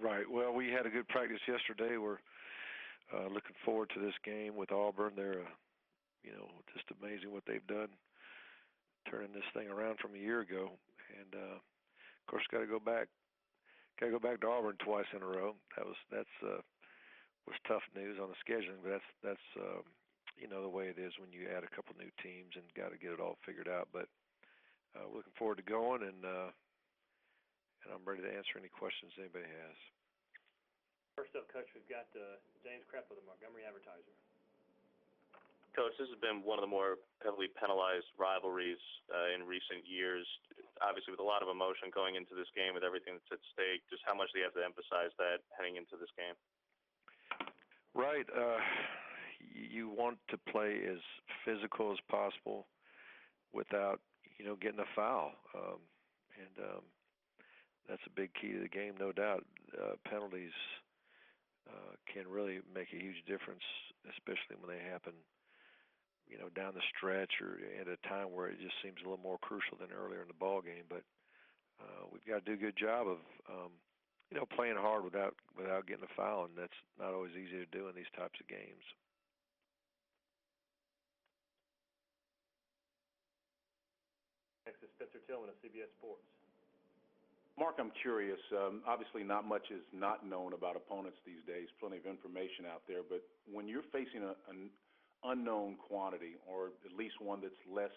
Right. Well, we had a good practice yesterday. We're looking forward to this game with Auburn. They're, just amazing what they've done, turning this thing around from a year ago. And of course, got to go back. Got to go back to Auburn twice in a row. That's was tough news on the scheduling, but that's the way it is when you add a couple new teams and got to get it all figured out. But we're looking forward to going, and I'm ready to answer any questions anybody has. First up, Coach, we've got James Krepp with the Montgomery Advertiser. Coach, this has been one of the more heavily penalized rivalries in recent years. Obviously, with a lot of emotion going into this game, with everything that's at stake, just how much do you have to emphasize that heading into this game? Right. You want to play as physical as possible without, getting a foul. And that's a big key to the game, no doubt. Penalties can really make a huge difference, especially when they happen, down the stretch or at a time where it just seems a little more crucial than earlier in the ball game. But we've got to do a good job of, playing hard without getting a foul, and that's not always easy to do in these types of games. Next is Spencer Tillman of CBS Sports. Mark, I'm curious. Obviously, not much is not known about opponents these days. Plenty of information out there. But when you're facing an unknown quantity, or at least one that's less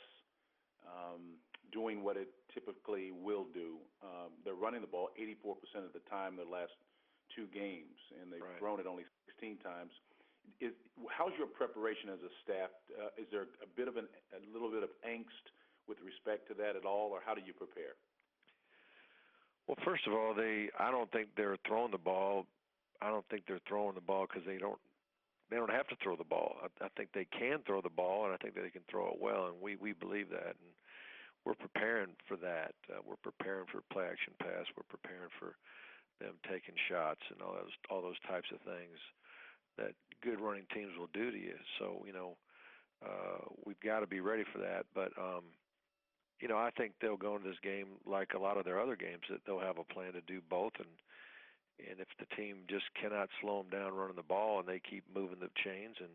doing what it typically will do, they're running the ball 84% of the time the last two games, and they've thrown it only 16 times. How's your preparation as a staff? Is there a little bit of angst with respect to that at all, or how do you prepare? Well, first of all, I don't think they're throwing the ball. I don't think they're throwing the ball because they don't have to throw the ball. I think they can throw the ball, and I think that they can throw it well, and we believe that. And we're preparing for that. We're preparing for play action pass. We're preparing for them taking shots and all those types of things that good running teams will do to you. So we've got to be ready for that. But I think they'll go into this game like a lot of their other games, that they'll have a plan to do both. And if the team just cannot slow them down running the ball and they keep moving the chains and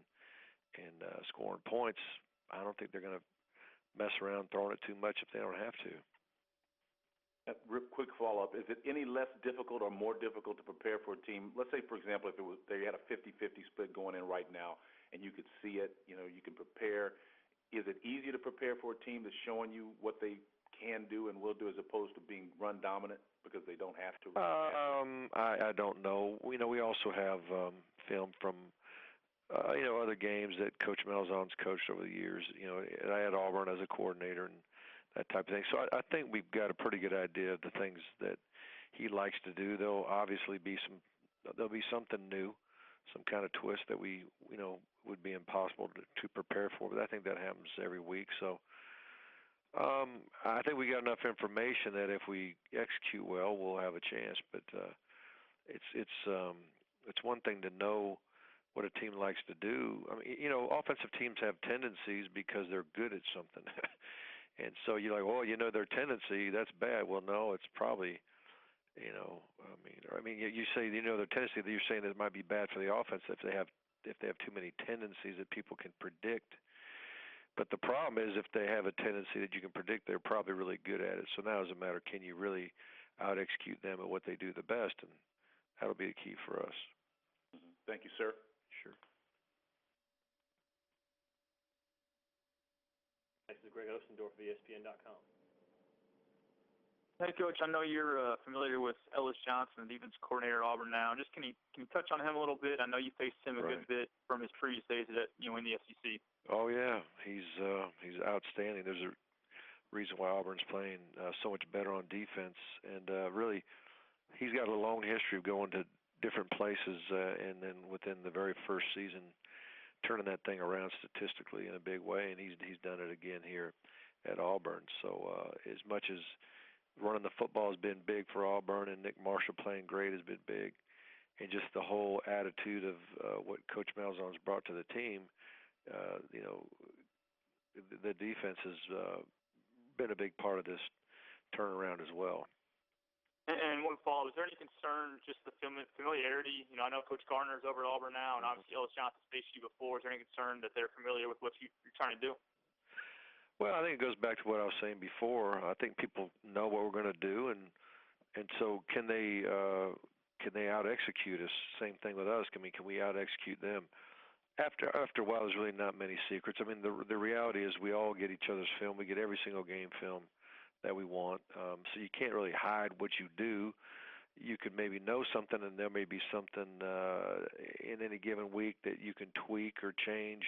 scoring points, I don't think they're going to mess around throwing it too much if they don't have to. Real quick follow-up. Is it any less difficult or more difficult to prepare for a team? Let's say, for example, if they had a 50-50 split going in right now and you could see it, you can prepare. Is it easier to prepare for a team that's showing you what they can do and will do as opposed to being run dominant because they don't have to? I don't know. We also have film from other games that Coach Malzahn's coached over the years. And I had Auburn as a coordinator and that type of thing. So I think we've got a pretty good idea of the things that he likes to do. There'll obviously be something new, some kind of twist that we would be impossible to prepare for, but I think that happens every week. So I think we got enough information that if we execute well, we'll have a chance. But it's one thing to know what a team likes to do. I mean, offensive teams have tendencies because they're good at something, and so you're like, well, their tendency, that's bad. Well, no, it's probably. You say their tendency. That you're saying that it might be bad for the offense if they have too many tendencies that people can predict. But the problem is if they have a tendency that you can predict, they're probably really good at it. So now it's a matter, can you really out-execute them at what they do the best? And that'll be the key for us. Mm-hmm. Thank you, sir. Sure. Next is Greg Ostendorf of ESPN.com. Hey, Coach, I know you're familiar with Ellis Johnson, the defense coordinator at Auburn now. Just can you touch on him a little bit? I know you faced him a good bit from his previous days in the SEC. Oh, yeah. He's outstanding. There's a reason why Auburn's playing so much better on defense. And really, he's got a long history of going to different places and then within the very first season turning that thing around statistically in a big way. And he's done it again here at Auburn. So as much as running the football has been big for Auburn, and Nick Marshall playing great has been big, and just the whole attitude of what Coach Malzahn's brought to the team, the defense has been a big part of this turnaround as well. And one follow-up, is there any concern, just the familiarity? I know Coach Gardner's over at Auburn now, and obviously Ellis Johnson faced you before. Is there any concern that they're familiar with what you're trying to do? Well, I think it goes back to what I was saying before. I think people know what we're going to do, and so can they out-execute us? Same thing with us. Can we out-execute them? After a while, there's really not many secrets. I mean, the reality is we all get each other's film. We get every single game film that we want. So you can't really hide what you do. You could maybe know something, and there may be something in any given week that you can tweak or change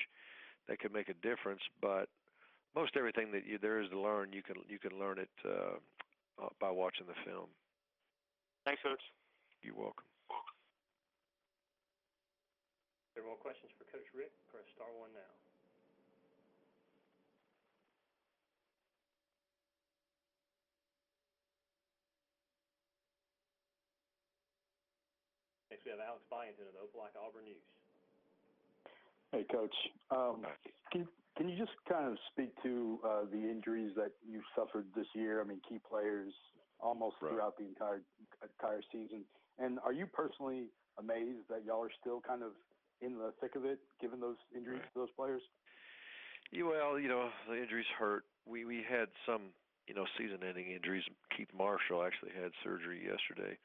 that could make a difference. But most everything that there is to learn, you can learn it by watching the film. Thanks, Coach. You're welcome. If there are more questions for Coach Richt, press star 1 now. Next, we have Alex Byington of the Opelika Auburn News. Hey, Coach. Can you just kind of speak to the injuries that you suffered this year? I mean, key players almost throughout the entire season. And are you personally amazed that y'all are still kind of in the thick of it, given those injuries to those players? Yeah, well, the injuries hurt. We had some, season-ending injuries. Keith Marshall actually had surgery yesterday,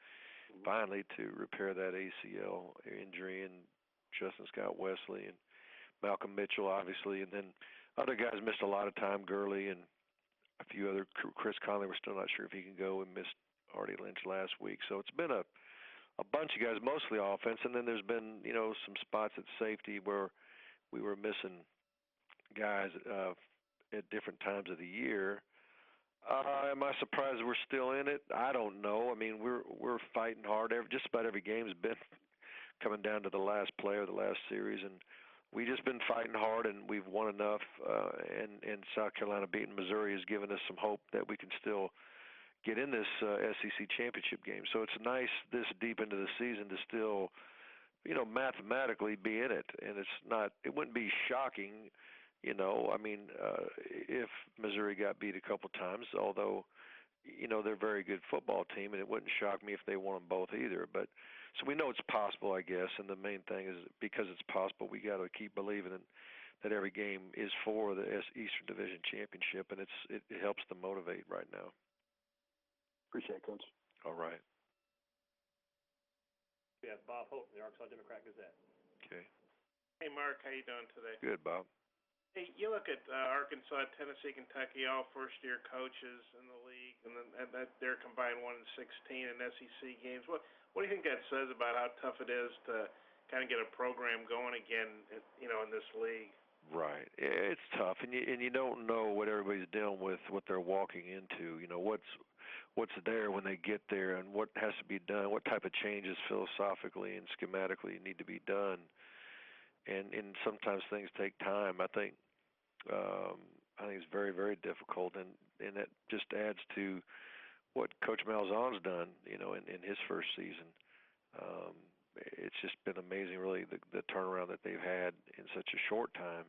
finally, to repair that ACL injury, and Justin Scott Wesley and Malcolm Mitchell, obviously, and then other guys missed a lot of time. Gurley and a few other. Chris Conley, we're still not sure if he can go, and missed Artie Lynch last week. So it's been a bunch of guys, mostly offense, and then there's been some spots at safety where we were missing guys at different times of the year. Am I surprised we're still in it? I don't know. I mean, we're fighting hard. Just about every game has been coming down to the last play or the last series, and we've just been fighting hard, and we've won enough. And South Carolina beating Missouri has given us some hope that we can still get in this SEC championship game. So it's nice this deep into the season to still, mathematically be in it. And it wouldn't be shocking, I mean, if Missouri got beat a couple times, although, they're a very good football team, and it wouldn't shock me if they won them both either. But so we know it's possible, I guess, and the main thing is because it's possible, we got to keep believing that every game is for the Eastern Division Championship, and it helps to motivate right now. Appreciate it, Coach. All right. We have Bob Hope from the Arkansas Democrat-Gazette. Okay. Hey, Mark, how you doing today? Good, Bob. Hey, you look at Arkansas, Tennessee, Kentucky, all first-year coaches in the league, and they're combined 1-16 in SEC games. What do you think that says about how tough it is to kind of get a program going again, in this league? Right. It's tough, and you don't know what everybody's dealing with, what they're walking into. What's there when they get there, and what has to be done, what type of changes philosophically and schematically need to be done. And sometimes things take time. I think it's very, very difficult, and that just adds to what Coach Malzahn's done, in his first season. It's just been amazing, really, the turnaround that they've had in such a short time.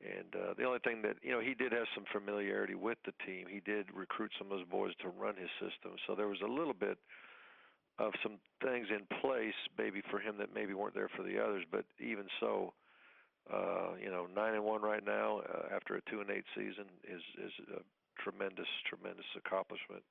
And the only thing that, he did have some familiarity with the team. He did recruit some of those boys to run his system. So there was a little bit of some things in place maybe for him that maybe weren't there for the others. But even so, 9-1 right now after a 2-8 season is a tremendous accomplishment.